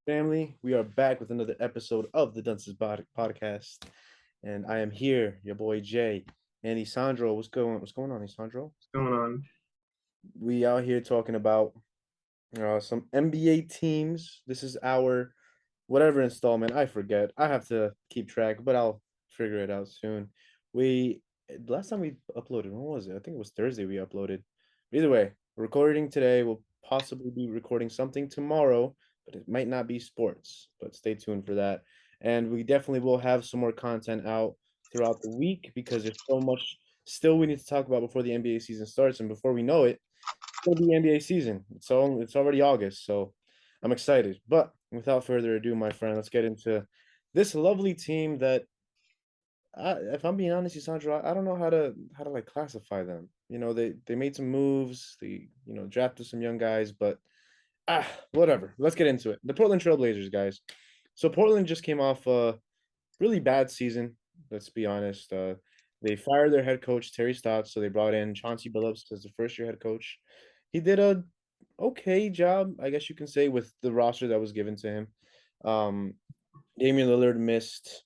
Family, we are back with another episode of the Dunces Podcast, and I am here, your boy Jay and Isandro. What's going on, Isandro? Going on. We out here talking about some NBA teams. This is our whatever installment. I forget. I have to keep track, but I'll figure it out soon. We last time we uploaded, when was it? I think it was Thursday we uploaded. Either way, we're recording today. We'll possibly be recording something tomorrow, but it might not be sports. But stay tuned for that. And we definitely will have some more content out throughout the week because there's so much still we need to talk about before the NBA season starts. And before we know it, it'll be NBA season. It's already August, so I'm excited. But without further ado, my friend, let's get into this lovely team that, if I'm being honest, Sandra, I don't know how to like classify them. They made some moves. They drafted some young guys, but whatever. Let's get into it. The Portland Trailblazers, guys. So Portland just came off a really bad season. Let's be honest. They fired their head coach Terry Stotts, so they brought in Chauncey Billups as the first year head coach. He did a okay job, I guess you can say, with the roster that was given to him. Um, Damian Lillard missed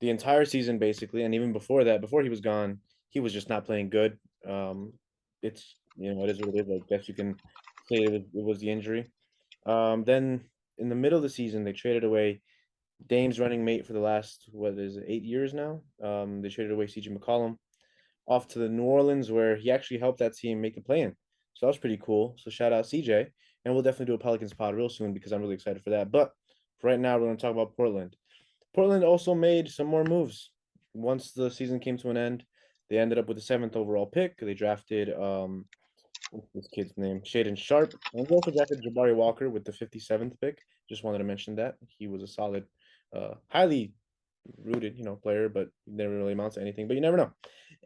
the entire season basically, and even before that, before he was gone, he was just not playing good. It's it is what it is. I guess you can say it was the injury. Then in the middle of the season, they traded away Dame's running mate for the last, what is it, 8 years now. They traded away CJ McCollum off to the New Orleans, where he actually helped that team make the play-in. So that was pretty cool. So shout out CJ, and we'll definitely do a Pelicans pod real soon because I'm really excited for that. But for right now, we're going to talk about Portland. Portland also made some more moves. Once the season came to an end, they ended up with the seventh overall pick. They drafted what's this kid's name? Shaden Sharp. And they also drafted Jabari Walker with the 57th pick. Just wanted to mention that. He was a solid, highly rooted, player, but never really amounts to anything. But you never know.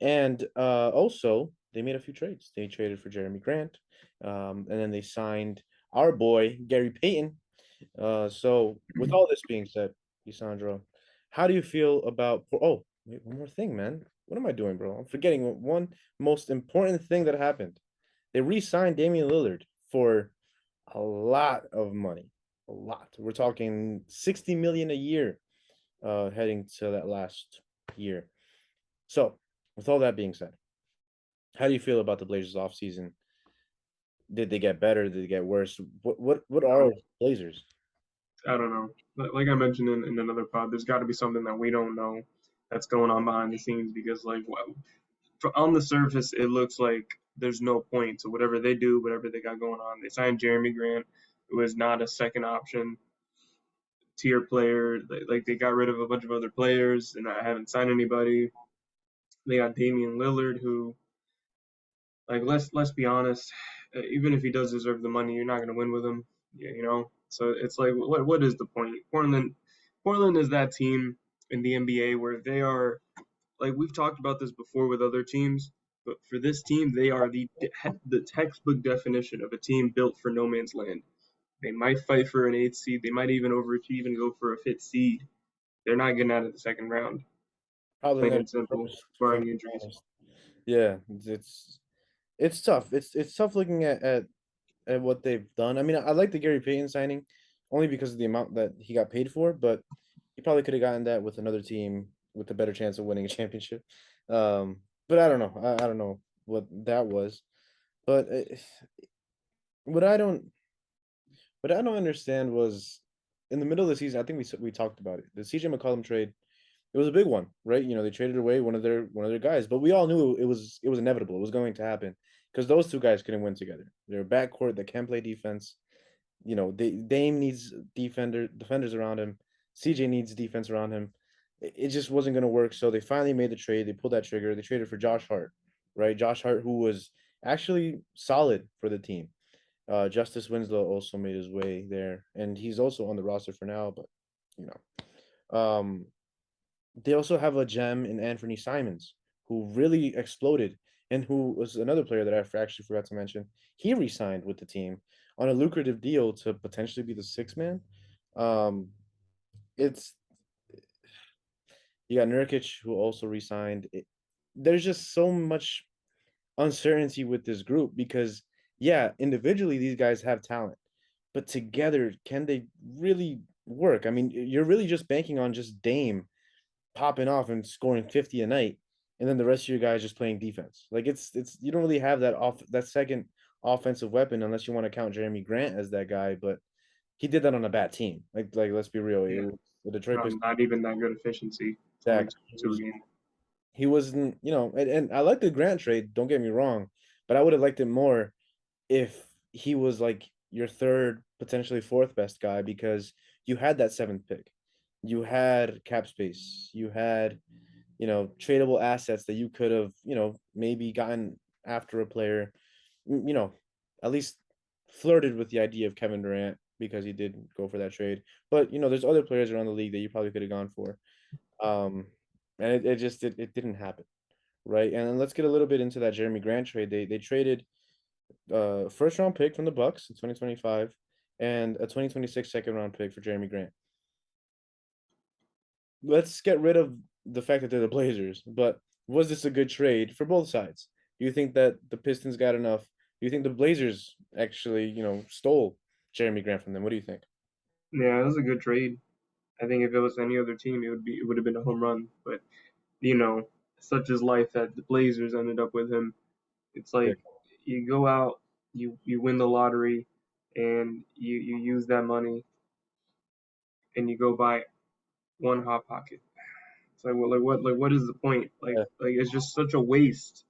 And also, they made a few trades. They traded for Jeremy Grant, and then they signed our boy Gary Payton. So with all this being said, Lisandro, how do you feel about? Oh, wait, one more thing, man. What am I doing, bro? I'm forgetting one most important thing that happened. They re-signed Damian Lillard for a lot of money. A lot. We're talking 60 million a year heading to that last year. So, with all that being said, how do you feel about the Blazers offseason? Did they get better? Did they get worse? What are Um, Blazers? I don't know. Like I mentioned in another pod, there's got to be something that we don't know that's going on behind the scenes because, like, on the surface, it looks like there's no point to whatever they do, whatever they got going on. They signed Jeremy Grant, who is not a second option tier player. Like they got rid of a bunch of other players, and I haven't signed anybody. They got Damian Lillard, who, like, let's be honest, even if he does deserve the money, you're not going to win with him. So it's like, what is the point? Portland is that team in the NBA where they are, like, we've talked about this before with other teams, but for this team, they are the textbook definition of a team built for no man's land. They might fight for an eighth seed. They might even overachieve and go for a fifth seed. They're not getting out of the second round, Probably plain never and simple, first, if I'm barring being injuries. honest. Yeah, it's tough. It's tough looking at what they've done. I mean, I like the Gary Payton signing only because of the amount that he got paid for, but he probably could have gotten that with another team with a better chance of winning a championship. But I don't know. I don't know what that was. But what I don't what I don't understand was in the middle of the season. I think we talked about it. The CJ McCollum trade. It was a big one, right? They traded away one of their guys, but we all knew it was inevitable. It was going to happen because those two guys couldn't win together. They're a backcourt that can play defense. Dame needs defenders around him. CJ needs defense around him. It just wasn't going to work. So they finally made the trade. They pulled that trigger. They traded for Josh Hart, right? Josh Hart, who was actually solid for the team. Justice Winslow also made his way there, and he's also on the roster for now. But you um, they also have a gem in Anthony Simons, who really exploded, and who was another player that I actually forgot to mention. He re-signed with the team on a lucrative deal to potentially be the sixth man. Um, it's You got Nurkic, who also re-signed. There's just so much uncertainty with this group because, yeah, individually these guys have talent, but together, can they really work? I mean, you're really just banking on just Dame popping off and scoring 50 a night, and then the rest of your guys just playing defense. Like it's you don't really have that second offensive weapon unless you want to count Jeremy Grant as that guy, but he did that on a bad team. Like let's be real, Yeah, the Detroit Pistons. not even that good efficiency. It's only Exactly. two a game. He wasn't, and I like the Grant trade, don't get me wrong, but I would have liked it more if he was like your third, potentially fourth best guy because you had that seventh pick. You had cap space. You had, tradable assets that you could have, maybe gotten after a player, you know, at least flirted with the idea of Kevin Durant because he did go for that trade. But, there's other players around the league that you probably could have gone for. Um, and it just it didn't happen. Right. And then let's get a little bit into that Jeremy Grant trade. They traded first round pick from the Bucks in 2025 and a 2026 second round pick for Jeremy Grant. Let's get rid of the fact that they're the Blazers, but was this a good trade for both sides? Do you think that the Pistons got enough? Do you think the Blazers actually, stole Jeremy Grant from them? What do you think? Yeah, it was a good trade. I think if it was any other team, it would have been a home run. But you know, such is life that the Blazers ended up with him. It's Yeah. like you go out, you win the lottery, and you use that money, and you go buy one hot pocket. It's like, well, what is the point? Like it's just such a waste.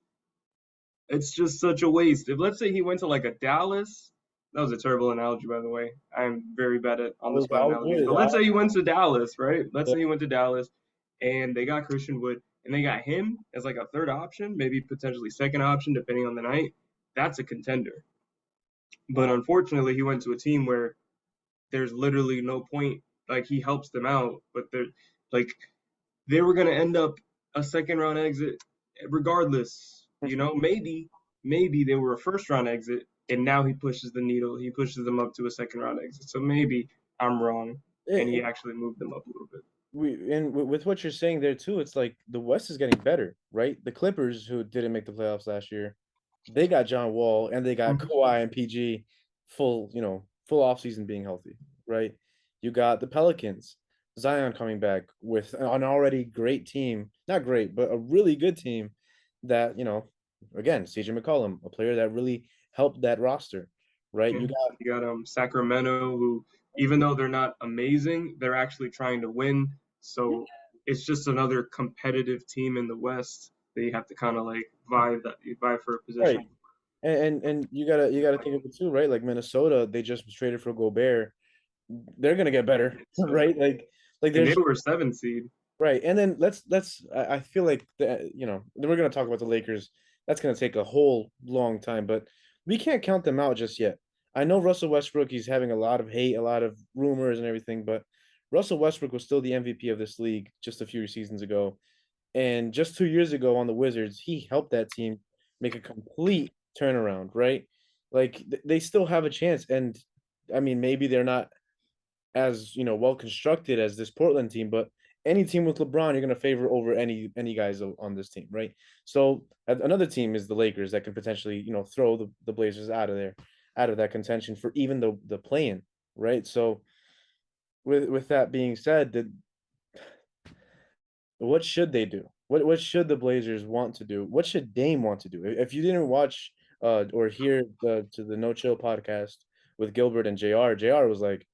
It's just such a waste. If let's say he went to like a Dallas, that was a terrible analogy, by the way. I'm very bad at on the spot I'll analogies. do But it. let's say he went to Dallas, right? Let's Yeah. say he went to Dallas and they got Christian Wood and they got him as like a third option, maybe potentially second option, depending on the night. That's a contender. But unfortunately, he went to a team where there's literally no point. Like he helps them out, but they're like they were gonna end up a second round exit regardless. Maybe they were a first round exit, and now he pushes the needle. He pushes them up to a second round exit. So maybe I'm wrong, and he It, actually moved them up a little bit. with what you're saying there too, it's like the West is getting better, right? The Clippers, who didn't make the playoffs last year, they got John Wall and they got Mm-hmm. Kawhi and PG full off season being healthy, right? You got the Pelicans, Zion coming back with an already great team, not great, but a really good team that, again, CJ McCollum, a player that really helped that roster, right? Yeah. You got You got Sacramento, who even though they're not amazing, they're actually trying to win. So it's just another competitive team in the West that you have to kind of like vie for a right. position. And you gotta think of it too, right? Like Minnesota, they just traded for Gobert. They're gonna get better, So right? Like and they there's were a 7 seed. right. And then let's I feel like we're gonna talk about the Lakers. That's gonna take a whole long time, but we can't count them out just yet. I know Russell Westbrook, he's having a lot of hate, a lot of rumors and everything, but Russell Westbrook was still the MVP of this league just a few seasons ago. And just 2 years ago on the Wizards, he helped that team make a complete turnaround, right? Like they still have a chance. And I mean, maybe they're not as well constructed as this Portland team, but any team with LeBron, you're gonna favor over any guys on this team, right? So another team is the Lakers that can potentially throw the Blazers out of that contention for even the play-in, right? So with that being said, what should they do? What should the Blazers want to do? What should Dame want to do? If you didn't watch or hear the No Chill podcast with Gilbert and JR was like,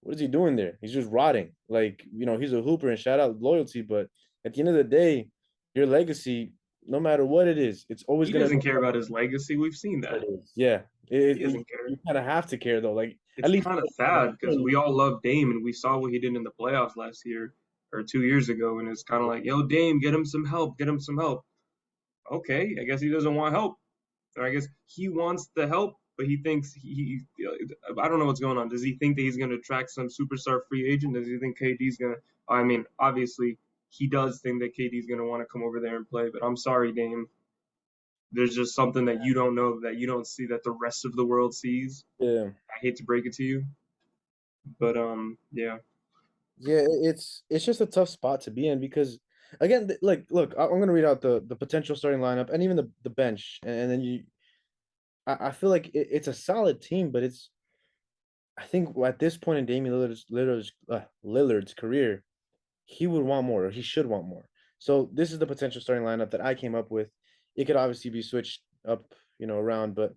what is he doing there? He's just rotting. Like, he's a hooper and shout out loyalty, but at the end of the day, your legacy, no matter what it is, it's always He gonna be doesn't care about his legacy. We've seen what that. it is. Yeah. He doesn't care. You kind of have to care though. Like at It's least kind of sad because we all love Dame and we saw what he did in the playoffs last year or 2 years ago, and it's kind of like, yo, Dame, get him some help, get him some help. Okay, I guess he doesn't want help, or I guess he wants the help, but he thinks I don't know what's going on. Does he think that he's going to attract some superstar free agent? Does he think KD's going to? I mean, obviously he does think that KD's going to want to come over there and play, but I'm sorry, Dame. There's just something that you don't know, that you don't see, that the rest of the world sees. yeah. I hate to break it to you, but yeah. Yeah, it's just a tough spot to be in because again, like look, I'm gonna read out the potential starting lineup and even the bench, and then I feel like it's a solid team, but I think at this point in Damian Lillard's career, he would want more, or he should want more. So this is the potential starting lineup that I came up with. It could obviously be switched up, around, but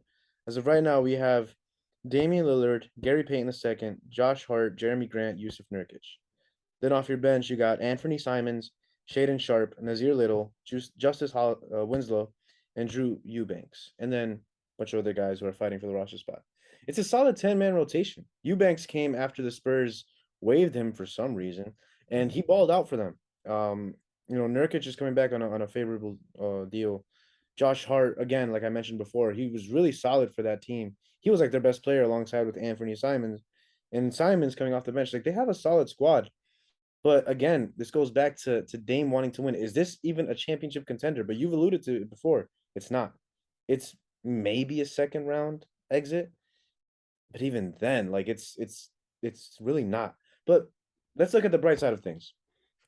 as of right now, we have Damian Lillard, Gary Payton II, Josh Hart, Jeremy Grant, Yusuf Nurkic. Then off your bench, you got Anthony Simons, Shaden Sharp, Nazir Little, Winslow, and Drew Eubanks. And then a bunch of other guys who are fighting for the roster spot. It's a solid 10-man rotation. Eubanks came after the Spurs waived him for some reason, and he balled out for them. Nurkic is coming back on a favorable deal. Josh Hart, again, like I mentioned before, he was really solid for that team. He was like their best player alongside with Anthony Simons. And Simons coming off the bench. Like they have a solid squad. But again, this goes back to Dame wanting to win. Is this even a championship contender? But you've alluded to it before. It's not. It's maybe a second round exit, but even then, like it's really not. But let's look at the bright side of things.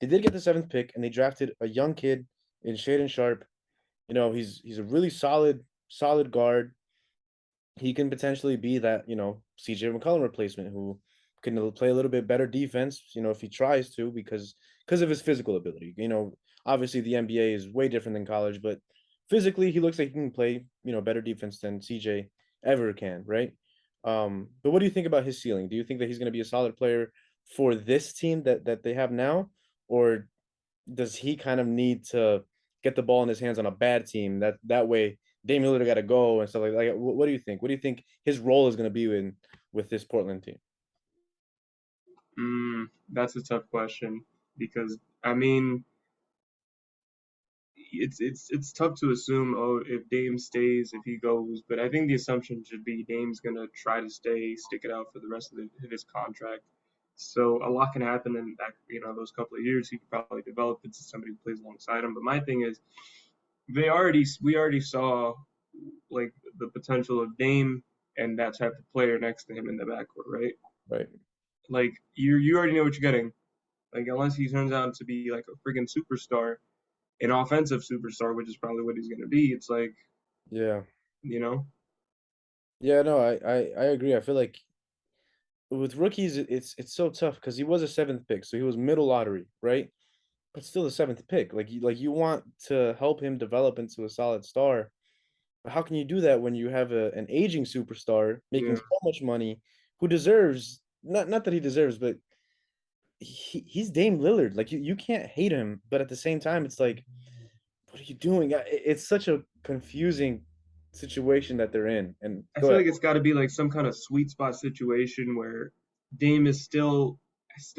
They did get the seventh pick, and they drafted a young kid in Shaden Sharp. He's a really solid guard. He can potentially be that, CJ McCollum replacement who can play a little bit better defense, if he tries to, because of his physical ability. Obviously the NBA is way different than college, but physically he looks like he can play, better defense than CJ ever can, right? But what do you think about his ceiling? Do you think that he's going to be a solid player for this team that they have now, or does he kind of need to get the ball in his hands on a bad team that way Damian Lillard got to go and stuff like that? Like, what do you think? What do you think his role is going to be with this Portland team? That's a tough question because I mean it's tough to assume, oh, if Dame stays, if he goes, but I think the assumption should be Dame's gonna try to stay, stick it out for the rest of his contract. So a lot can happen in that, those couple of years. He could probably develop into somebody who plays alongside him. But my thing is, we already saw like the potential of Dame and that type of player next to him in the backcourt, right? Right. Like you already know what you're getting. Like unless he turns out to be like a freaking superstar, an offensive superstar, which is probably what he's gonna be. It's like, Yeah. you know, Yeah. No, I agree. I feel like with rookies, it's so tough because he was a seventh pick, so he was middle lottery, right? But still the seventh pick. Like you want to help him develop into a solid star. But how can you do that when you have an aging superstar making yeah. so much money who deserves not that he deserves, but he's Dame Lillard. Like you can't hate him, but at the same time, it's like, what are you doing? It's such a confusing situation that they're in. And I go feel ahead. like it's got to be like some kind of sweet spot situation where Dame is still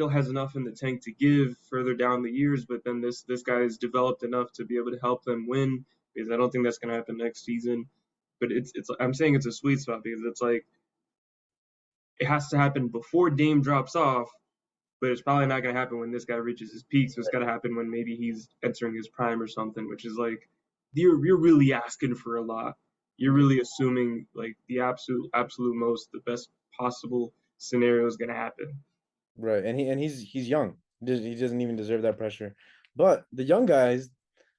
has enough in the tank to give further down the years, but then this guy is developed enough to be able to help them win because I don't think that's gonna happen next season. But it's I'm saying it's a sweet spot because it's like it has to happen before Dame drops off, but it's probably not going to happen when this guy reaches his peak. So it's got to happen when maybe he's entering his prime or something, which is like you're really asking for a lot. You're really assuming like the absolute most, the best possible scenario is going to happen. Right. And he's young. He doesn't even deserve that pressure. But the young guys,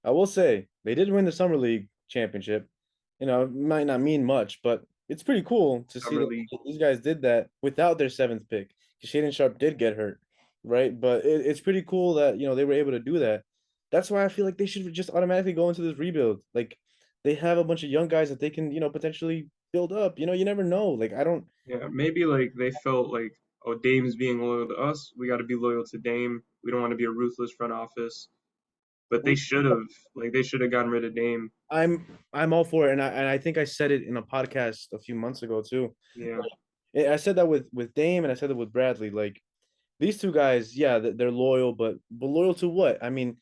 I will say, they did win the summer league championship. It might not mean much, but it's pretty cool to see Summer that league. these guys did that without their seventh pick. Because Shaden Sharp did get hurt, right? But it's pretty cool that they were able to do that. That's why I feel like they should just automatically go into this rebuild. Like they have a bunch of young guys that they can potentially build up. You never know. Like I don't. Yeah, maybe like they felt like, oh, Dame's being loyal to us. We got to be loyal to Dame. We don't want to be a ruthless front office. But they should have gotten rid of Dame. I'm all for it, and I think I said it in a podcast a few months ago too. Yeah, I said that with Dame, and I said that with Bradley. Like these two guys, yeah, they're loyal, but loyal to what? I mean,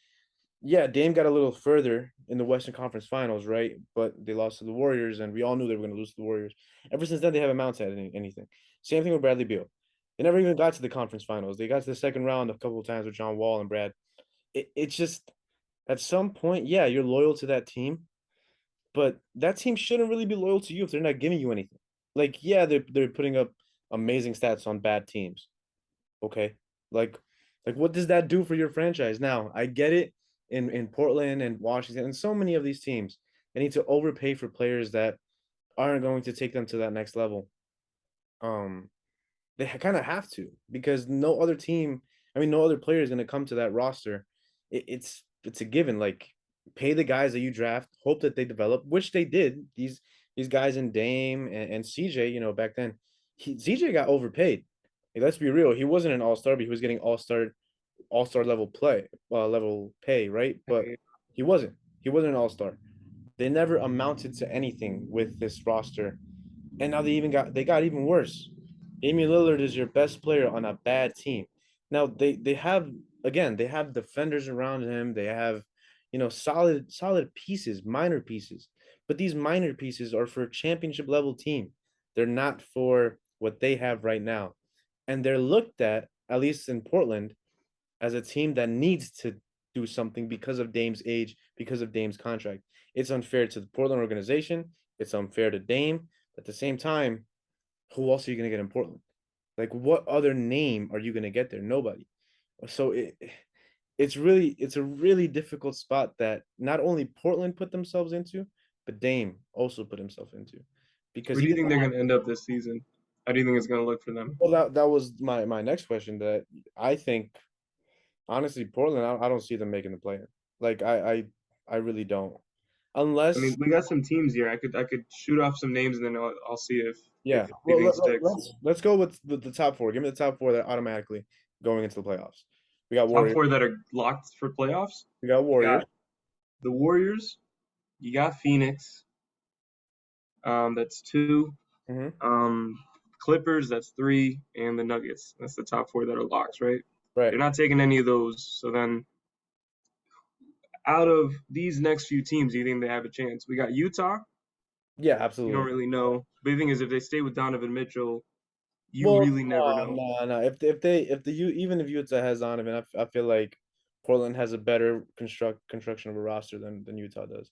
yeah, Dame got a little further in the Western Conference Finals, right? But they lost to the Warriors, and we all knew they were going to lose to the Warriors. Ever since then, they haven't mounted anything. Same thing with Bradley Beal. They never even got to the conference finals. They got to the second round a couple of times with John Wall and Brad. It's just at some point, yeah, you're loyal to that team, but that team shouldn't really be loyal to you if they're not giving you anything. Like, yeah, they're putting up amazing stats on bad teams. Okay. Like what does that do for your franchise? Now, I get it in Portland and Washington and so many of these teams. They need to overpay for players that aren't going to take them to that next level. Um, They kind of have to because no other team, I mean, no other player is going to come to that roster. It's a given. Like, pay the guys that you draft, hope that they develop, which they did. These guys in Dame and CJ, back then, CJ got overpaid. Like, let's be real, he wasn't an all star, but he was getting all star level level pay, right? But Yeah. he wasn't. He wasn't an all star. They never amounted to anything with this roster, and now they got even worse. Damian Lillard is your best player on a bad team. Now they have defenders around him. They have, solid pieces, minor pieces. But these minor pieces are for a championship level team. They're not for what they have right now. And they're looked at least in Portland, as a team that needs to do something because of Dame's age, because of Dame's contract. It's unfair to the Portland organization. It's unfair to Dame. At the same time, who else are you going to get in Portland? Like, what other name are you going to get there? Nobody. So it's a really difficult spot that not only Portland put themselves into, but Dame also put himself into, because Where he do you didn't think they're have. going to end up this season? How do you think it's going to look for them? Well, that was my next question. That I think, honestly, Portland, I don't see them making the play in. Like, I really don't. I mean, Unless, we got some teams here. I could shoot off some names and then I'll see if yeah. Well, anything sticks. let's go with the top four. Give me the top four that are automatically going into the playoffs. We got Top Warriors. four that are locked for playoffs. We got You Warriors. got the Warriors. You got Phoenix. That's two. Hmm. Um, Clippers. That's three, and the Nuggets. That's the top four that are locks, right? Right. They're not taking any of those. So then, out of these next few teams, do you think they have a chance? We got Utah. Yeah, You don't absolutely. really know. But the thing is, if they stay with Donovan Mitchell, you Well, really never no, know. no, no. If the U even if Utah has Donovan, I feel like Portland has a better construction of a roster than Utah does.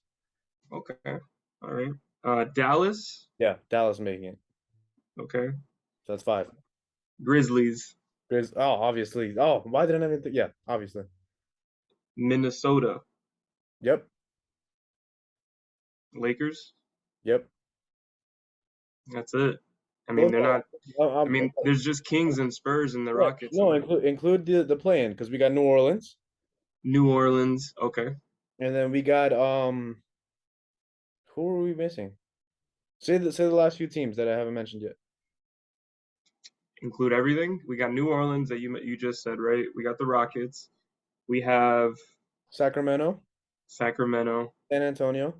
Okay. All right. Dallas. Yeah, Dallas making it. Okay. So that's five. Grizzlies. Oh, obviously. Oh, why didn't I even think? Yeah, obviously. Minnesota. Yep. Lakers. Yep. That's it. I mean, Well, they're no, not. I mean, there's just Kings and Spurs and the right. Rockets No, and include the play in, because we got New Orleans, New Orleans. Okay. and then we got who are we missing? Say the last few teams that I haven't mentioned yet. Include everything. We got New Orleans that you just said, right? We got the Rockets. We have Sacramento, Sacramento, San Antonio,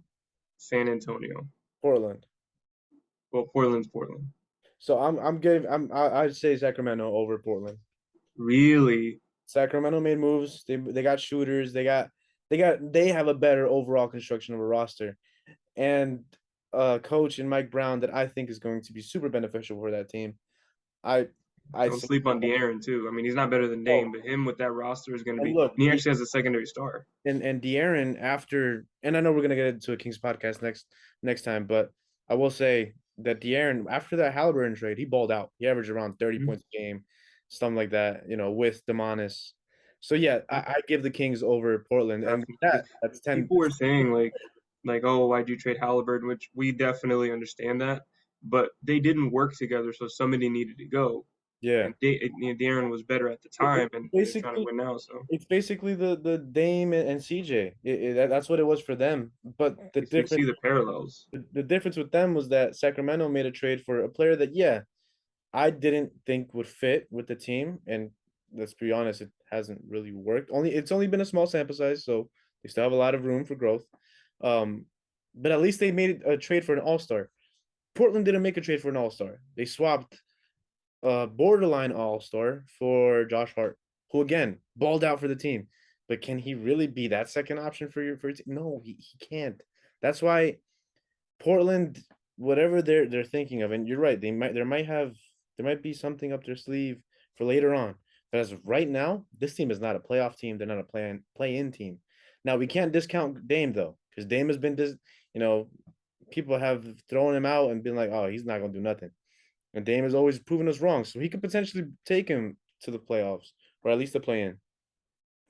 San Antonio. Portland. Well, Portland's Portland. So I'd say Sacramento over Portland. Really? Sacramento made moves. They got shooters. They have a better overall construction of a roster, and a coach in Mike Brown that I think is going to be super beneficial for that team. I I Don't say, sleep on De'Aaron too. I mean, he's not better than oh, Dame, but him with that roster is going to and be. look, And he actually has a secondary star. and De'Aaron, after, and I know we're gonna get into a Kings podcast next time, but I will say that De'Aaron, after that Halliburton trade, he balled out. He averaged around 30 Mhm. points a game, something like that, with Demonis. So yeah, I give the Kings over Portland, and Definitely, because that's 10. people were saying like, oh, why'd you trade Halliburton? Which we definitely understand that, but they didn't work together, so somebody needed to go, Yeah. and De'Aaron was better at the It's time, and they're trying to basically win now. So it's basically the Dame and CJ. That's what it was for them. But the you see difference the parallels. the difference with them was that Sacramento made a trade for a player that, yeah, I didn't think would fit with the team, and let's be honest, it hasn't really worked. It's only been a small sample size, so they still have a lot of room for growth. Um, but at least they made a trade for an all-star. Portland didn't make a trade for an all-star. They swapped borderline all-star for Josh Hart, who again balled out for the team. But can he really be that second option for your team? No, he can't. That's why Portland, whatever they're thinking of, and you're right, there might be something up their sleeve for later on. But as of right now, this team is not a playoff team. They're not a play in team. Now we can't discount Dame though, because Dame has been you know, people have thrown him out and been like, oh, he's not gonna do nothing. And Dame has always proven us wrong. So he could potentially take him to the playoffs, or at least the play in.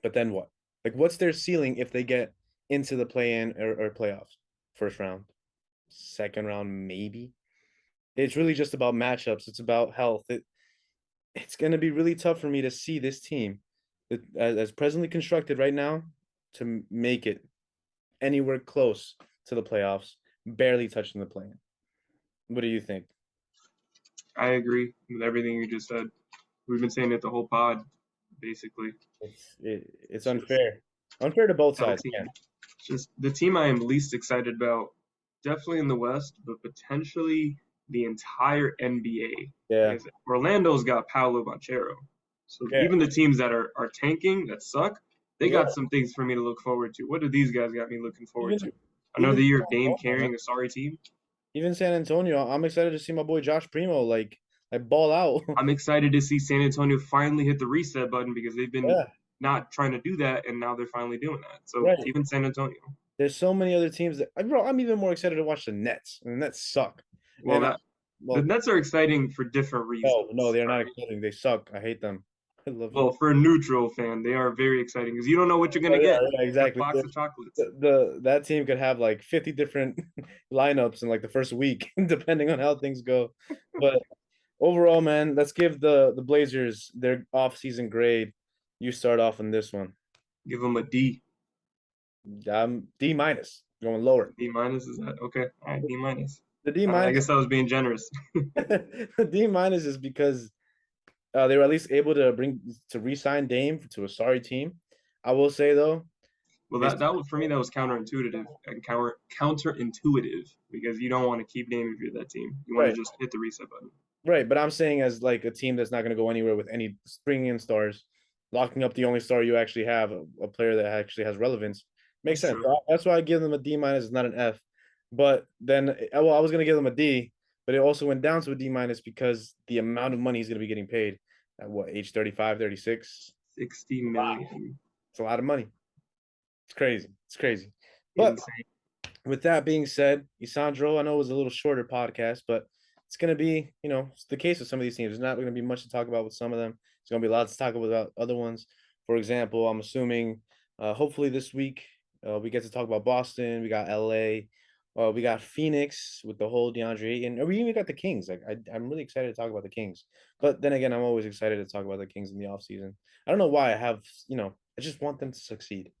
But then what? Like, what's their ceiling if they get into the play in or playoffs? First round, second round, maybe. It's really just about matchups. It's about health. it's going to be really tough for me to see this team as presently constructed right now to make it anywhere close to the playoffs, barely touching the play-in. What do you think? I agree with everything you just said. We've been saying it the whole pod, basically. It's It's just unfair to both our sides. team. Yeah, It's just the team I am least excited about, definitely in the West, but potentially the entire NBA. yeah, Because Orlando's got Paolo Banchero. So yeah, even the teams that are tanking, that suck, they yeah. got some things for me to look forward to. What do these guys got me looking forward Even to? even Another year San of Dame Antonio, man. carrying a sorry team? Even San Antonio, I'm excited to see my boy Josh Primo like ball out. I'm excited to see San Antonio finally hit the reset button because they've been Yeah, not trying to do that, and now they're finally doing that. So right. even San Antonio. There's so many other teams that bro. I'm even more excited to watch the Nets, and the Nets suck. Well, And that the well, Nets are exciting for different no, reasons, they're not right? exciting. They suck. I hate them. I love them. Well, for a neutral fan, they are very exciting because you don't know what you're Oh, gonna yeah, get. yeah, A exactly. box of chocolates. That team could have like 50 different lineups in like the first week, depending on how things go. But overall, man, let's give the Blazers their off-season grade. You start off on this one. Give them a D. D minus, going lower. D minus is that okay? All right, D minus. The D I minus, guess I was being generous. the D minus is because they were at least able to re-sign Dame to a sorry team. I will say though, Well, they that was for me. That was counterintuitive and counterintuitive because you don't want to keep Dame if you're that team. You want to right, just hit the reset button. right. But I'm saying as like a team that's not going to go anywhere with any bringing in stars, locking up the only star you actually have, a player that actually has relevance, makes That's sense. true. So that's why I give them a D minus, not an F. But then, well, I was going to give them a D, but it also went down to a D minus because the amount of money he's going to be getting paid at what age 35, 36. 60 Wow, million. it's a lot of money. It's crazy. It's crazy. But Insane. with that being said, Isandro, I know it was a little shorter podcast, but it's going to be, it's the case with some of these teams. There's not going to be much to talk about with some of them. There's going to be lots to talk about other ones. For example, I'm assuming hopefully this week we get to talk about Boston. We got LA. We got Phoenix with the whole DeAndre Ayton. And we even got the Kings. Like I'm really excited to talk about the Kings. But then again, I'm always excited to talk about the Kings in the offseason. I don't know why I have, I just want them to succeed.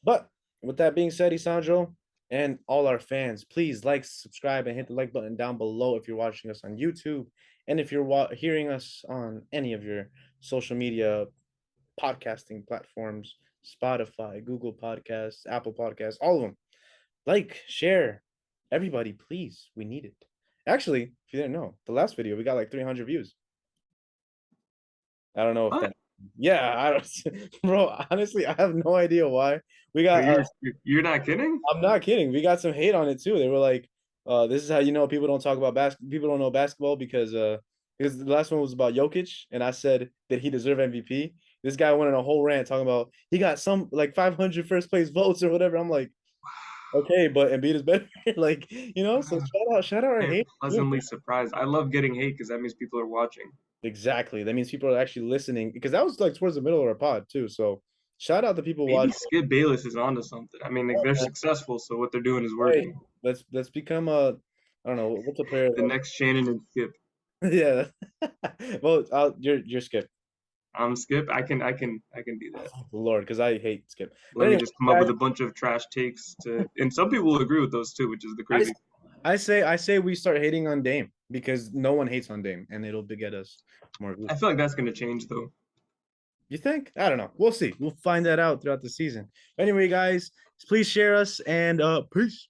But with that being said, Isandro, and all our fans, please like, subscribe, and hit the like button down below if you're watching us on YouTube. And if you're hearing us on any of your social media podcasting platforms, Spotify, Google Podcasts, Apple Podcasts, all of them, like, share. Everybody, please. We need it. Actually, if you didn't know, the last video, we got like 300 views. I don't know if What? that. Yeah, I don't, bro. Honestly, I have no idea why. We Are got you're not kidding? I'm not kidding. We got some hate on it too. They were like, this is how you know people don't talk about basketball. People don't know basketball because the last one was about Jokic, and I said that he deserved MVP. This guy went on a whole rant talking about he got some like 500 first place votes or whatever. I'm like, okay, but Embiid is better. Like, so shout out our I am hate. pleasantly surprised. I love getting hate because that means people are watching. Exactly. That means people are actually listening because that was like towards the middle of our pod too. So shout out the people Maybe watching. Skip Bayless is onto something. I mean, like, they're successful, so what they're doing is Hey, working. let's become a I don't know what's a player. The next Shannon and Skip. Yeah. Well, you're Skip. I'm Skip. I can do that. Lord, because I hate Skip. But Let me anyway, just come up guys, with a bunch of trash takes and some people will agree with those too, which is the I crazy. I say we start hating on Dame because no one hates on Dame, and it'll get us more views. I feel like that's gonna change though. You think? I don't know. We'll see. We'll find that out throughout the season. Anyway, guys, please share us and peace.